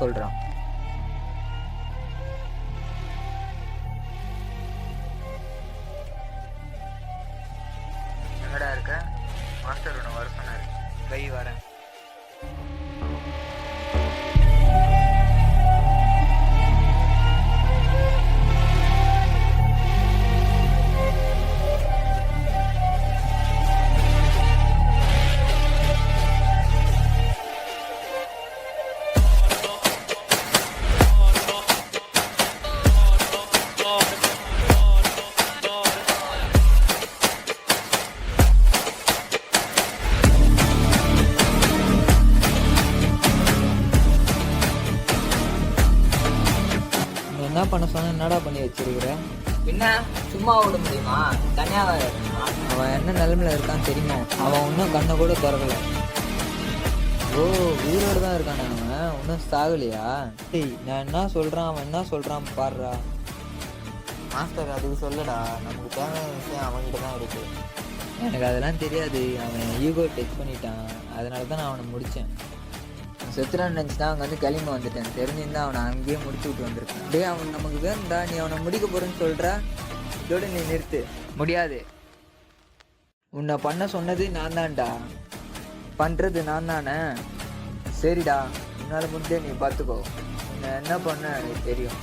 சொல்கிறான். எங்கடா இருக்க? மாஸ்டர் உன்னை வர சொன்னாரு. வை வரேன். என்ன பண்ண சொன்ன? என்னடா பண்ணி வச்சிருக்கிற? பின்ன சும்மா விட முடியுமா? தனியாக அவன் என்ன நிலைமையில இருக்கான்னு தெரியுமா? அவன் இன்னும் கண்ணை கூட திறக்கல. ஓ, உயிரோடு தான் இருக்கானே அவன், இன்னும் சாகலையா? டேய், நான் என்ன சொல்கிறான், அவன் என்ன சொல்கிறான் பாடுறா. மாஸ்டர் அதுக்கு சொல்லடா, நமக்கு தேவையான விஷயம் அவன்கிட்ட தான் இருக்கு. எனக்கு அதெல்லாம் தெரியாது. அவன் ஈகோ டச் பண்ணிட்டான், அதனால தான் நான் அவனை முடித்தேன். செத்துறான்னு நினச்சி தான் அங்கே வந்து கிளம்பி வந்துட்டேன். தெரிஞ்சிருந்தா அவனை அங்கேயே முடிச்சு விட்டு வந்திருக்கேன். டே, அவன் நமக்கு வேணும்டா. நீ அவனை முடிக்க போகிறேன்னு சொல்கிற, இதோட நீ நிறுத்து. முடியாது. உன்னை பண்ண சொன்னது நான் தான்டா, பண்ணுறது நான் தானே. சரிடா, உன்னால் முடிஞ்சே நீ பார்த்துக்கோ. உன்னை என்ன பண்ண எனக்கு தெரியும்.